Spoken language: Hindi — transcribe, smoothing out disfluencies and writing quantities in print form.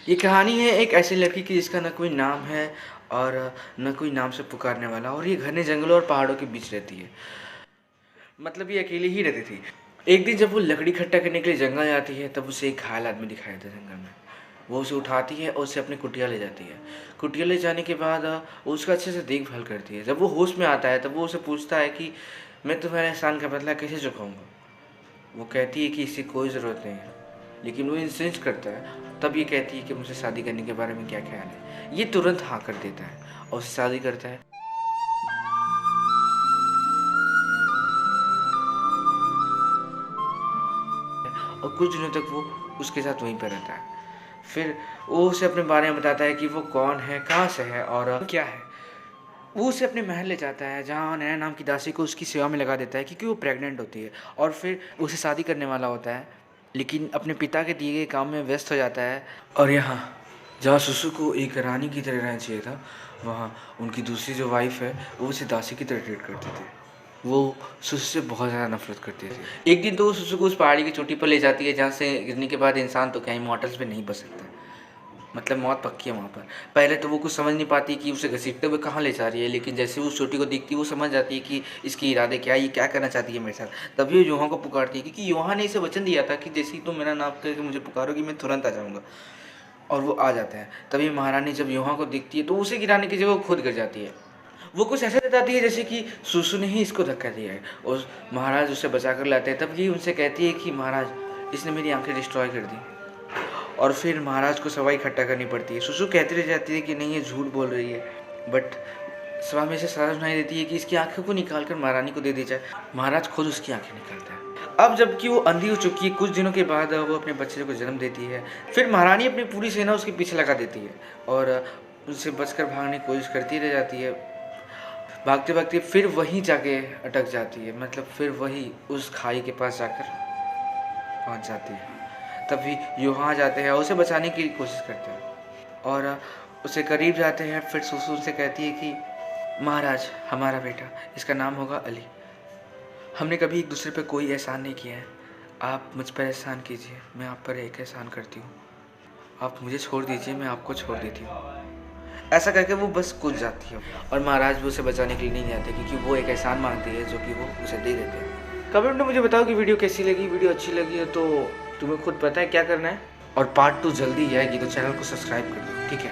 ये कहानी है एक ऐसी लड़की की जिसका ना कोई नाम है और न कोई नाम से पुकारने वाला, और ये घने जंगलों और पहाड़ों के बीच रहती है। मतलब ये अकेली ही रहती थी। एक दिन जब वो लकड़ी इकट्ठा करने के लिए जंगल जाती है तब उसे एक घायल आदमी दिखाई देता है जंगल में। वो उसे उठाती है और उसे अपनी कुटिया ले जाती है। कुटिया ले जाने के बाद वो उसका अच्छे से देखभाल करती है। जब वो होश में आता है तब वो उसे पूछता है कि मैं तुम्हारे एहसान का बदला कैसे चुकाऊंगा। वो कहती है कि इसकी कोई ज़रूरत नहीं है, लेकिन वो इंसिस्ट करता है। तब ये कहती है कि मुझे शादी करने के बारे में क्या ख्याल है। ये तुरंत हाँ कर देता है और उससे शादी करता है। और कुछ दिनों तक वो उसके साथ वहीं पर रहता है। फिर वो उसे अपने बारे में बताता है कि वो कौन है, कहाँ से है और क्या है। वो उसे अपने महल ले जाता है जहाँ नैना नाम की दासी को उसकी सेवा में लगा देता है क्योंकि वो प्रेग्नेंट होती है। और फिर उसे शादी करने वाला होता है, लेकिन अपने पिता के दिए गए काम में व्यस्त हो जाता है। और यहाँ जहाँ सुसु को एक रानी की तरह रहना चाहिए था, वहाँ उनकी दूसरी जो वाइफ है वो उसे दासी की तरह ट्रीट करती थी। वो सुसु से बहुत ज़्यादा नफरत करती थी। एक दिन तो वो सुसु को उस पहाड़ी की चोटी पर ले जाती है जहाँ से गिरने के बाद इंसान तो क्या इमॉर्टल्स पे नहीं बच सकता। मतलब मौत पक्की है वहाँ पर। पहले तो वो कुछ समझ नहीं पाती कि उसे घसीटते हुए कहाँ ले जा रही है, लेकिन जैसे वो उस चोटी को देखती है वो समझ जाती है कि इसके इरादे क्या है, ये क्या करना चाहती है मेरे साथ। तभी वो यूहा को पुकारती है क्योंकि यूहा ने इसे वचन दिया था कि जैसे ही तुम मेरा नाम करके मुझे पुकारोगी मैं तुरंत आ जाऊँगा। और वो आ जाता है। तभी महारानी जब यूहा को देखती है तो उसे गिराने की जगह वो खुद गिर जाती है। वो कुछ ऐसा बताती है जैसे कि सुसु ने ही इसको धक्का दिया है। और महाराज उसे बचा कर लाते हैं। तब ये उनसे कहती है कि महाराज इसने मेरी आंखें डिस्ट्रॉय कर दी। और फिर महाराज को सवाई इकट्ठा करनी पड़ती है। सुसु कहती रह जाती है कि नहीं ये झूठ बोल रही है, बट सभा में से सलाह सुनाई देती है कि इसकी आंखों को निकाल कर महारानी को दे दी जाए। महाराज खुद उसकी आंखें निकालता है। अब जबकि वो अंधी हो चुकी है, कुछ दिनों के बाद वो अपने बच्चे को जन्म देती है। फिर महारानी अपनी पूरी सेना उसके पीछे लगा देती है और उनसे बचकर भागने की कोशिश करती रह जाती है। भागते भागते फिर वहीं जाके अटक जाती है। मतलब फिर वही उस खाई के पास जाकर पहुंच जाती है। तभी यूहा आ जाते हैं और उसे बचाने की कोशिश करते हैं और उसे करीब जाते हैं। फिर सुसु से कहती है कि महाराज हमारा बेटा, इसका नाम होगा अली। हमने कभी एक दूसरे पे कोई एहसान नहीं किया है, आप मुझ पर एहसान कीजिए, मैं आप पर एक एहसान करती हूँ। आप मुझे छोड़ दीजिए, मैं आपको छोड़ देती हूँ। ऐसा करके वो बस कूद जाती है और महाराज भी उसे बचाने के लिए नहीं आते क्योंकि वो एक एहसान मांगती है जो कि वो उसे दे देते हैं। कमेंट में मुझे बताओ कि वीडियो कैसी लगी। वीडियो अच्छी लगी है तो तुम्हें खुद पता है क्या करना है। और पार्ट 2 जल्दी आएगी तो चैनल को सब्सक्राइब कर दो, ठीक है।